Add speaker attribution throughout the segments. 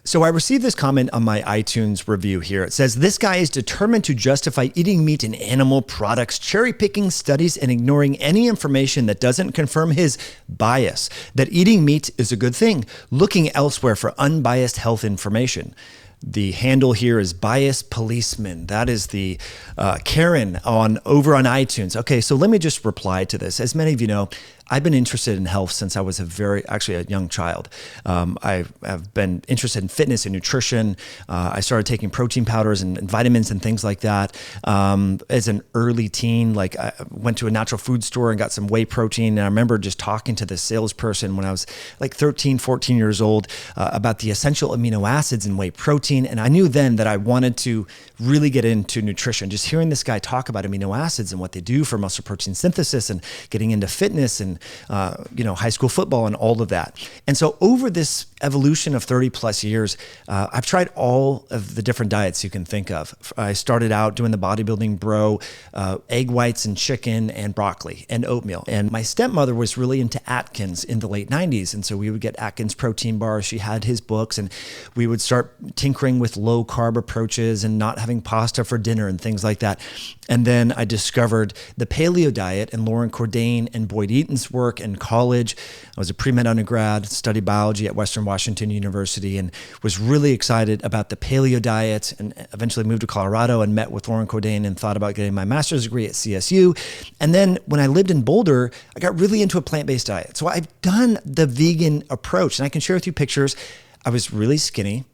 Speaker 1: So I received this comment on my iTunes review here. It says, this guy is determined to justify eating meat and animal products, cherry-picking studies and ignoring any information that doesn't confirm his bias, that eating meat is a good thing, looking elsewhere for unbiased health information. The handle here is Bias Policeman. That is the Karen over on iTunes. Okay, so let me just reply to this. As many of you know, I've been interested in health since I was actually a young child. I have been interested in fitness and nutrition. I started taking protein powders and vitamins and things like that. As an early teen, like I went to a natural food store and got some whey protein. And I remember just talking to the salesperson when I was like 13, 14 years old about the essential amino acids in whey protein. And I knew then that I wanted to really get into nutrition. Just hearing this guy talk about amino acids and what they do for muscle protein synthesis and getting into fitness and high school football and all of that. And so over this evolution of 30 plus years, I've tried all of the different diets you can think of. I started out doing the bodybuilding bro, egg whites and chicken and broccoli and oatmeal. And my stepmother was really into Atkins in the late 90s. And so we would get Atkins protein bars. She had his books and we would start tinkering with low carb approaches and not having pasta for dinner and things like that. And then I discovered the paleo diet and Lauren Cordain and Boyd Eaton's work in college. I was a pre-med undergrad, studied biology at Western Washington University, and was really excited about the paleo diet, and eventually moved to Colorado and met with Lauren Cordain and thought about getting my master's degree at CSU. And then when I lived in Boulder, I got really into a plant-based diet. So I've done the vegan approach, and I can share with you pictures. I was really skinny.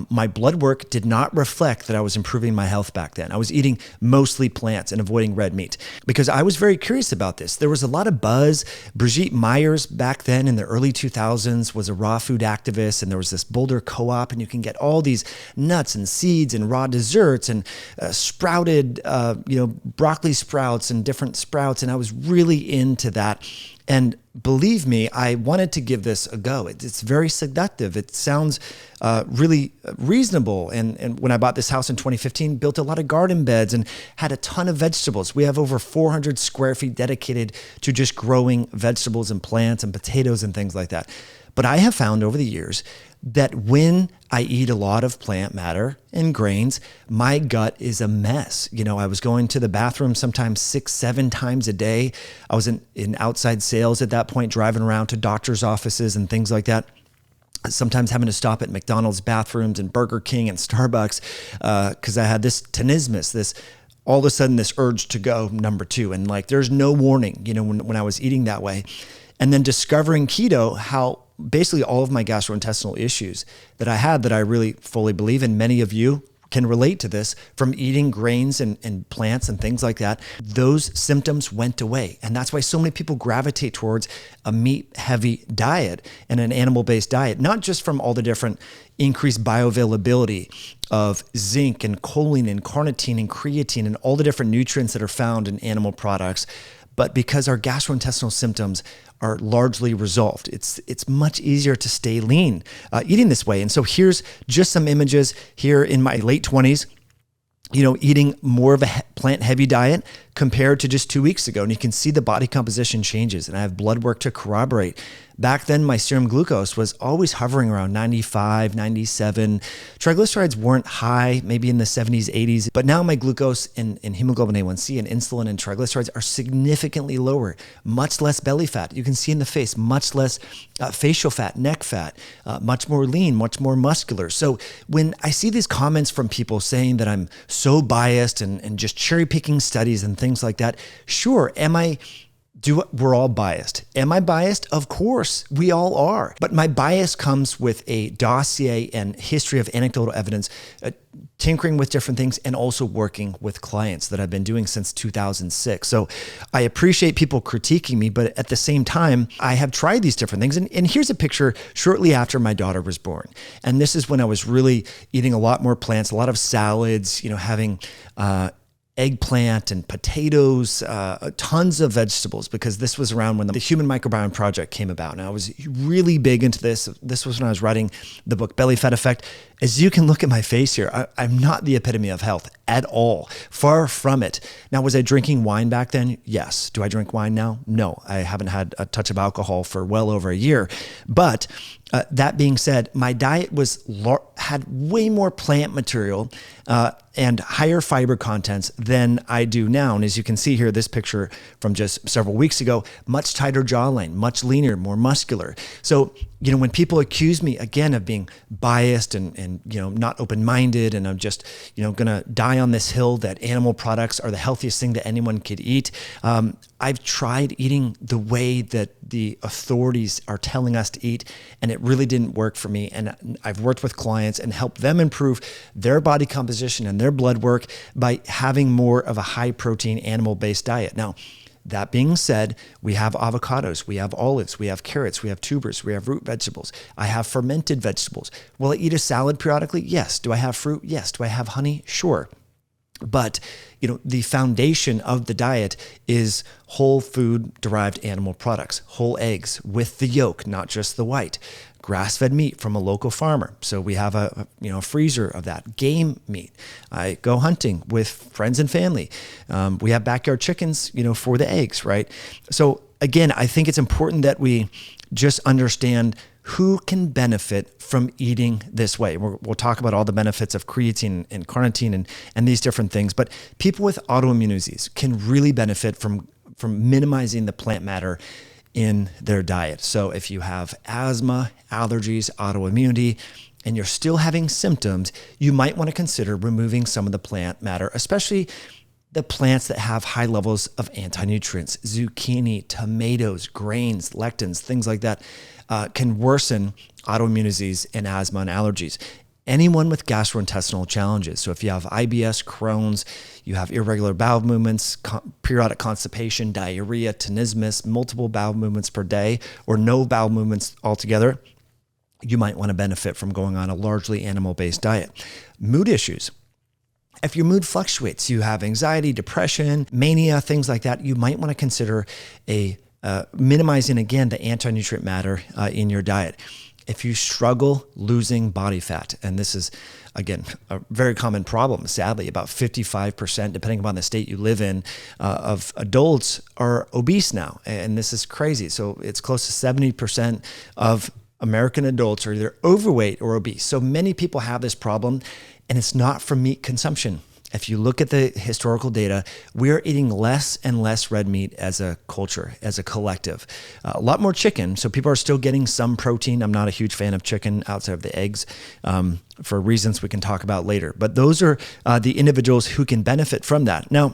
Speaker 1: My blood work did not reflect that I was improving my health back then. I was eating mostly plants and avoiding red meat because I was very curious about this. There was a lot of buzz. Brigitte Myers back then in the early 2000s was a raw food activist, and there was this Boulder co-op, and you can get all these nuts and seeds and raw desserts and sprouted, broccoli sprouts and different sprouts. And I was really into that. And believe me, I wanted to give this a go. It's very seductive. It sounds really reasonable. And when I bought this house in 2015, built a lot of garden beds and had a ton of vegetables. We have over 400 square feet dedicated to just growing vegetables and plants and potatoes and things like that. But I have found over the years that when I eat a lot of plant matter and grains, my gut is a mess. I was going to the bathroom sometimes 6-7 times a day. I was in outside sales at that point, driving around to doctors' offices and things like that. Sometimes having to stop at McDonald's bathrooms and Burger King and Starbucks because I had this tenesmus, all of a sudden this urge to go number 2. And like, there's no warning, when I was eating that way. And then discovering keto, how basically all of my gastrointestinal issues that I had, that I really fully believe, and many of you can relate to this, from eating grains and plants and things like that, those symptoms went away. And that's why so many people gravitate towards a meat-heavy diet and an animal-based diet, not just from all the different increased bioavailability of zinc and choline and carnitine and creatine and all the different nutrients that are found in animal products, but because our gastrointestinal symptoms are largely resolved. It's much easier to stay lean eating this way. And so here's just some images here in my late 20s, eating more of a plant-heavy diet compared to just 2 weeks ago. And you can see the body composition changes, and I have blood work to corroborate. Back then, my serum glucose was always hovering around 95, 97. Triglycerides weren't high, maybe in the 70s, 80s. But now my glucose and hemoglobin A1C and insulin and triglycerides are significantly lower, much less belly fat. You can see in the face, much less facial fat, neck fat, much more lean, much more muscular. So when I see these comments from people saying that I'm so biased and just cherry picking studies and things like that, sure, we're all biased. Am I biased? Of course, we all are. But my bias comes with a dossier and history of anecdotal evidence, tinkering with different things, and also working with clients that I've been doing since 2006. So I appreciate people critiquing me, but at the same time, I have tried these different things. And here's a picture shortly after my daughter was born. And this is when I was really eating a lot more plants, a lot of salads, having eggplant and potatoes, tons of vegetables, because this was around when the Human Microbiome Project came about. And I was really big into this. This was when I was writing the book Belly Fat Effect. As you can look at my face here, I'm not the epitome of health at all. Far from it. Now, was I drinking wine back then? Yes. Do I drink wine now? No. I haven't had a touch of alcohol for well over a year. But That being said, my diet had way more plant material and higher fiber contents than I do now. And as you can see here, this picture from just several weeks ago, much tighter jawline, much leaner, more muscular. So, when people accuse me again of being biased and not open-minded, and I'm just, going to die on this hill that animal products are the healthiest thing that anyone could eat. I've tried eating the way that the authorities are telling us to eat, and it really didn't work for me. And I've worked with clients and helped them improve their body composition and their blood work by having more of a high protein animal-based diet. Now, that being said, we have avocados, we have olives, we have carrots, we have tubers, we have root vegetables. I have fermented vegetables. Will I eat a salad periodically? Yes. Do I have fruit? Yes. Do I have honey? Sure. But, the foundation of the diet is whole food derived animal products, whole eggs with the yolk, not just the white, grass-fed meat from a local farmer. So we have a freezer of that. Game meat. I go hunting with friends and family. We have backyard chickens, for the eggs, right? So again, I think it's important that we just understand who can benefit from eating this way. We'll talk about all the benefits of creatine and carnitine and these different things, but people with autoimmune disease can really benefit from minimizing the plant matter in their diet. So if you have asthma, allergies, autoimmunity, and you're still having symptoms, you might want to consider removing some of the plant matter, especially the plants that have high levels of anti-nutrients. Zucchini, tomatoes, grains, lectins, things like that can worsen autoimmune disease and asthma and allergies. Anyone with gastrointestinal challenges. So if you have IBS, Crohn's, you have irregular bowel movements, periodic constipation, diarrhea, tenesmus, multiple bowel movements per day, or no bowel movements altogether, you might want to benefit from going on a largely animal-based diet. Mood issues. If your mood fluctuates, you have anxiety, depression, mania, things like that, you might want to consider minimizing, again, the anti-nutrient matter in your diet. If you struggle losing body fat, and this is, again, a very common problem, sadly, about 55%, depending upon the state you live in, of adults are obese now. And this is crazy. So it's close to 70% of American adults are either overweight or obese. So many people have this problem, and it's not from meat consumption. If you look at the historical data, we're eating less and less red meat as a culture, as a collective. A lot more chicken, so people are still getting some protein. I'm not a huge fan of chicken outside of the eggs for reasons we can talk about later. But those are the individuals who can benefit from that. Now,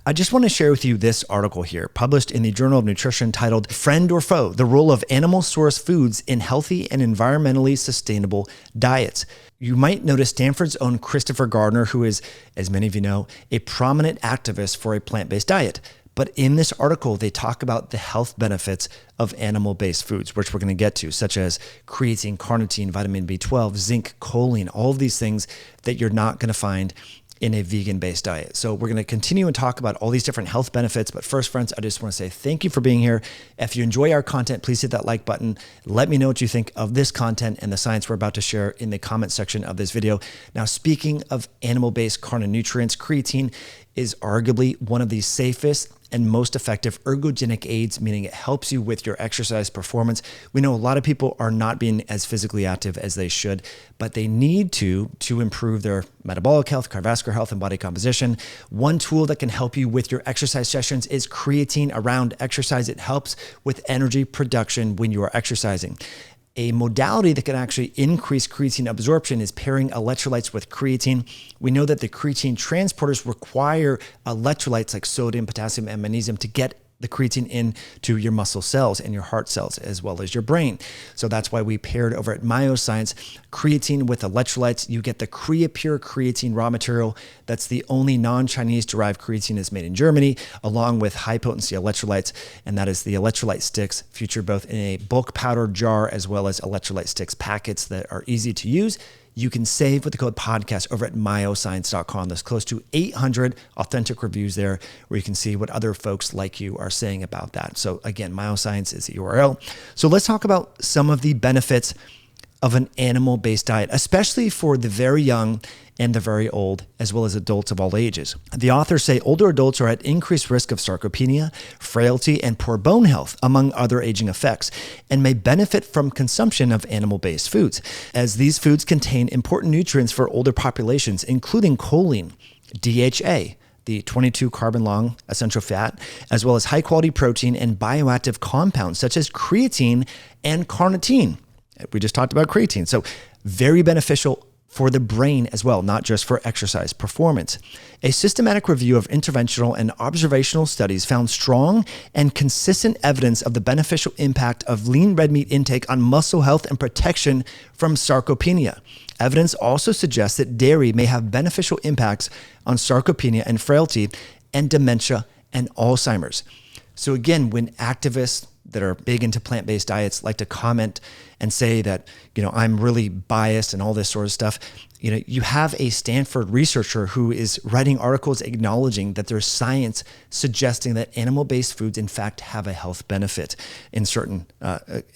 Speaker 1: I just want to share with you this article here, published in the Journal of Nutrition, titled Friend or Foe: The Role of Animal Source Foods in Healthy and Environmentally Sustainable Diets. You might notice Stanford's own Christopher Gardner, who is, as many of you know, a prominent activist for a plant-based diet. But in this article, they talk about the health benefits of animal-based foods, which we're going to get to, such as creatine, carnitine, vitamin B12, zinc, choline, all of these things that you're not going to find in a vegan-based diet. So we're going to continue and talk about all these different health benefits. But first, friends, I just want to say thank you for being here. If you enjoy our content, please hit that like button. Let me know what you think of this content and the science we're about to share in the comment section of this video. Now, speaking of animal-based carnonutrients, creatine is arguably one of the safest and most effective ergogenic aids, meaning it helps you with your exercise performance. We know a lot of people are not being as physically active as they should, but they need to improve their metabolic health, cardiovascular health, and body composition. One tool that can help you with your exercise sessions is creatine around exercise. It helps with energy production when you are exercising. A modality that can actually increase creatine absorption is pairing electrolytes with creatine. We know that the creatine transporters require electrolytes like sodium, potassium, and magnesium to get the creatine into your muscle cells and your heart cells, as well as your brain. So that's why we paired over at Myoscience creatine with electrolytes. You get the CreaPure creatine raw material. That's the only non-Chinese derived creatine is made in Germany, along with high potency electrolytes. And that is the electrolyte sticks, featured both in a bulk powder jar as well as electrolyte sticks packets that are easy to use. You can save with the code podcast over at myoscience.com. There's close to 800 authentic reviews there where you can see what other folks like you are saying about that. So again, Myoscience is the URL. So let's talk about some of the benefits of an animal-based diet, especially for the very young and the very old, as well as adults of all ages. The authors say older adults are at increased risk of sarcopenia, frailty, and poor bone health, among other aging effects, and may benefit from consumption of animal-based foods, as these foods contain important nutrients for older populations, including choline, DHA, the 22 carbon long essential fat, as well as high quality protein and bioactive compounds such as creatine and carnitine. We just talked about creatine. So very beneficial for the brain as well, not just for exercise performance. A systematic review of interventional and observational studies found strong and consistent evidence of the beneficial impact of lean red meat intake on muscle health and protection from sarcopenia. Evidence also suggests that dairy may have beneficial impacts on sarcopenia and frailty and dementia and Alzheimer's. So again, when activists that are big into plant-based diets like to comment and say that, I'm really biased and all this sort of stuff, you have a Stanford researcher who is writing articles acknowledging that there's science suggesting that animal-based foods, in fact, have a health benefit in certain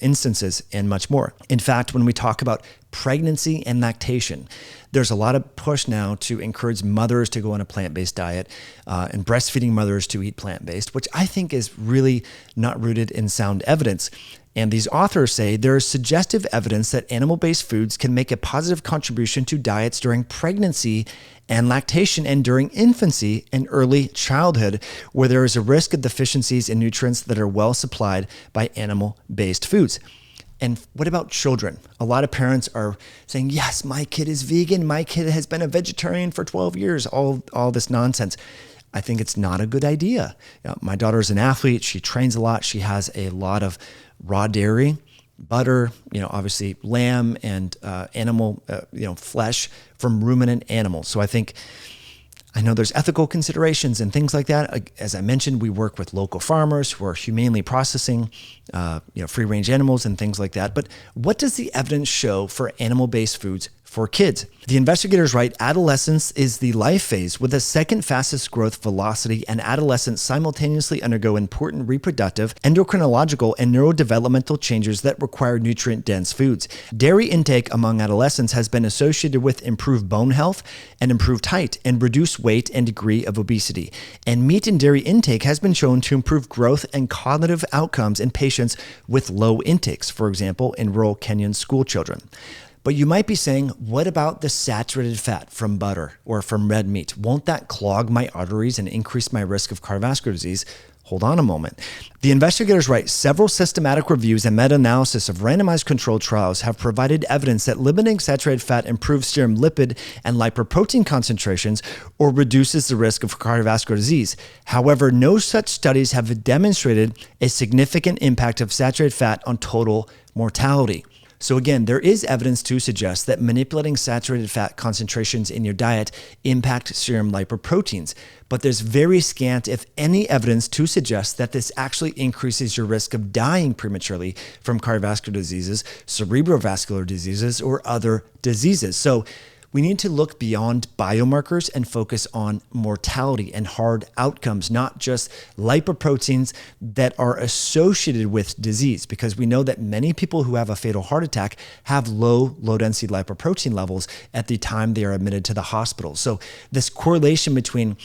Speaker 1: instances and much more. In fact, when we talk about pregnancy and lactation, there's a lot of push now to encourage mothers to go on a plant-based diet and breastfeeding mothers to eat plant-based, which I think is really not rooted in sound evidence. And these authors say there is suggestive evidence that animal-based foods can make a positive contribution to diets during pregnancy and lactation and during infancy and early childhood, where there is a risk of deficiencies in nutrients that are well supplied by animal-based foods. And what about children? A lot of parents are saying, yes, my kid is vegan. My kid has been a vegetarian for 12 years, all this nonsense. I think it's not a good idea. My daughter is an athlete. She trains a lot. She has a lot of raw dairy, butter, obviously lamb and animal, flesh from ruminant animals. So I know there's ethical considerations and things like that. As I mentioned, we work with local farmers who are humanely processing, free-range animals and things like that. But what does the evidence show for animal-based foods for kids? The investigators write, adolescence is the life phase with the second fastest growth velocity, and adolescents simultaneously undergo important reproductive, endocrinological, and neurodevelopmental changes that require nutrient-dense foods. Dairy intake among adolescents has been associated with improved bone health and improved height and reduced weight and degree of obesity. And meat and dairy intake has been shown to improve growth and cognitive outcomes in patients with low intakes, for example, in rural Kenyan school children. But you might be saying, what about the saturated fat from butter or from red meat? Won't that clog my arteries and increase my risk of cardiovascular disease? Hold on a moment. The investigators write, several systematic reviews and meta-analysis of randomized controlled trials have provided evidence that limiting saturated fat improves serum lipid and lipoprotein concentrations or reduces the risk of cardiovascular disease. However, no such studies have demonstrated a significant impact of saturated fat on total mortality. So again, there is evidence to suggest that manipulating saturated fat concentrations in your diet impact serum lipoproteins, but there's very scant, if any, evidence to suggest that this actually increases your risk of dying prematurely from cardiovascular diseases, cerebrovascular diseases, or other diseases. So we need to look beyond biomarkers and focus on mortality and hard outcomes, not just lipoproteins that are associated with disease, because we know that many people who have a fatal heart attack have low-density lipoprotein levels at the time they are admitted to the hospital. So this correlation between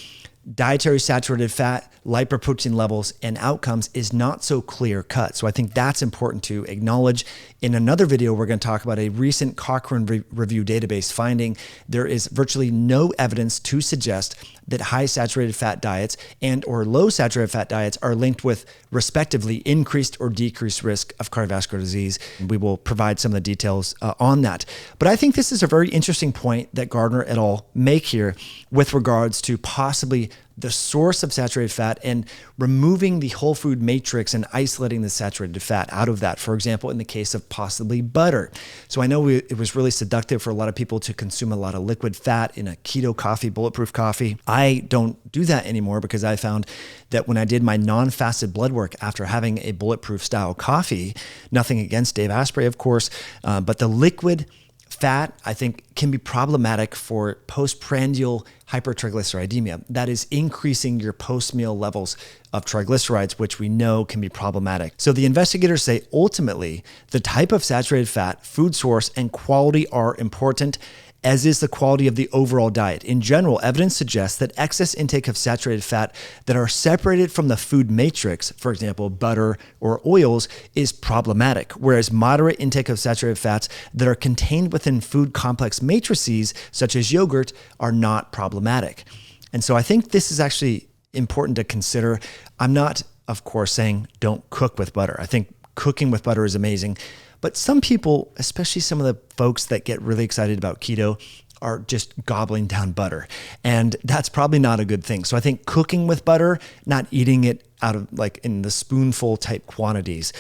Speaker 1: dietary saturated fat, lipoprotein levels, and outcomes is not so clear cut. So I think that's important to acknowledge. In another video, we're going to talk about a recent Cochrane Review database finding there is virtually no evidence to suggest that high saturated fat diets and or low saturated fat diets are linked with, respectively, increased or decreased risk of cardiovascular disease. We will provide some of the details on that. But I think this is a very interesting point that Gardner et al. Make here with regards to possibly the source of saturated fat and removing the whole food matrix and isolating the saturated fat out of that. For example, in the case of possibly butter. So I know it was really seductive for a lot of people to consume a lot of liquid fat in a keto coffee, bulletproof coffee. I don't do that anymore because I found that when I did my non-fasted blood work after having a bulletproof style coffee, nothing against Dave Asprey, of course, but the liquid fat, I think, can be problematic for postprandial hypertriglyceridemia. That is increasing your post-meal levels of triglycerides, which we know can be problematic. So the investigators say ultimately the type of saturated fat, food source, and quality are important, as is the quality of the overall diet. In general, evidence suggests that excess intake of saturated fat that are separated from the food matrix, for example, butter or oils, is problematic, whereas moderate intake of saturated fats that are contained within food complex matrices, such as yogurt, are not problematic. And so I think this is actually important to consider. I'm not, of course, saying don't cook with butter. I think cooking with butter is amazing. But some people, especially some of the folks that get really excited about keto, are just gobbling down butter. And that's probably not a good thing. So I think cooking with butter, not eating it out of like in the spoonful type quantities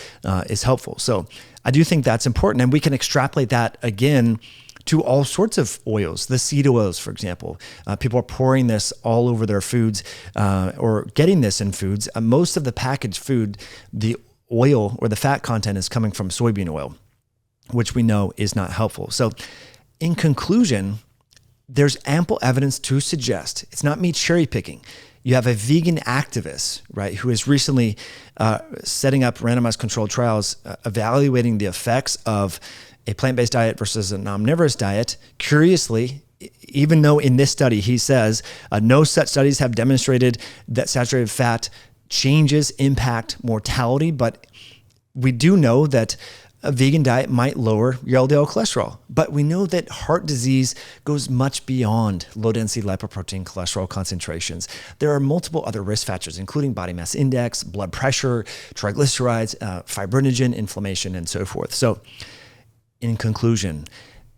Speaker 1: is helpful. So I do think that's important. And we can extrapolate that again to all sorts of oils, the seed oils, for example. People are pouring this all over their foods or getting this in foods. Most of the packaged food, the oil or the fat content is coming from soybean oil, which we know is not helpful. So in conclusion, there's ample evidence to suggest it's not me cherry picking. You have a vegan activist, right, who is recently setting up randomized controlled trials, evaluating the effects of a plant-based diet versus an omnivorous diet. Curiously, even though in this study, he says no such studies have demonstrated that saturated fat changes impact mortality, but we do know that a vegan diet might lower your LDL cholesterol. But we know that heart disease goes much beyond low-density lipoprotein cholesterol concentrations. There are multiple other risk factors, including body mass index, blood pressure, triglycerides, fibrinogen, inflammation, and so forth. So in conclusion,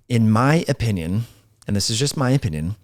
Speaker 1: in my opinion, and this is just my opinion,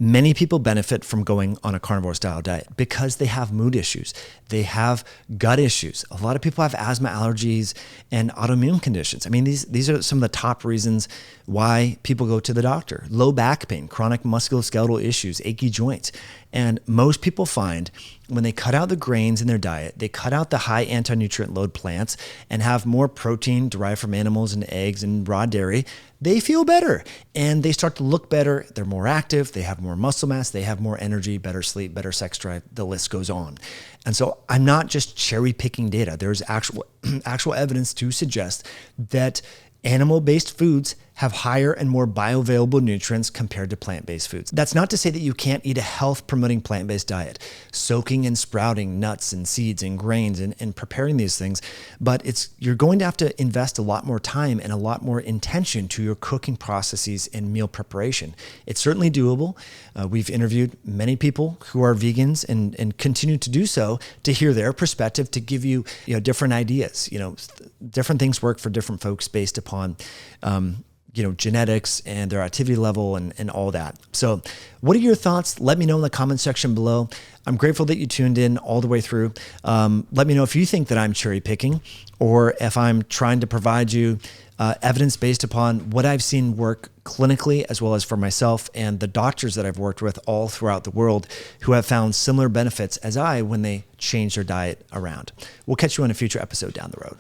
Speaker 1: many people benefit from going on a carnivore style diet because they have mood issues. They have gut issues. A lot of people have asthma, allergies, and autoimmune conditions. I mean, these are some of the top reasons why people go to the doctor. Low back pain, chronic musculoskeletal issues, achy joints. And most people find when they cut out the grains in their diet, they cut out the high anti-nutrient load plants and have more protein derived from animals and eggs and raw dairy, they feel better and they start to look better. They're more active. They have more muscle mass. They have more energy, better sleep, better sex drive. The list goes on. And so I'm not just cherry picking data. There's actual evidence to suggest that animal-based foods have higher and more bioavailable nutrients compared to plant-based foods. That's not to say that you can't eat a health-promoting plant-based diet, soaking and sprouting nuts and seeds and grains and preparing these things, but you're going to have to invest a lot more time and a lot more intention to your cooking processes and meal preparation. It's certainly doable. We've interviewed many people who are vegans and continue to do so to hear their perspective, to give you, different ideas. Different things work for different folks based upon genetics and their activity level and all that. So what are your thoughts? Let me know in the comment section below. I'm grateful that you tuned in all the way through. Let me know if you think that I'm cherry picking or if I'm trying to provide you evidence based upon what I've seen work clinically, as well as for myself and the doctors that I've worked with all throughout the world who have found similar benefits as I when they change their diet around. We'll catch you on a future episode down the road.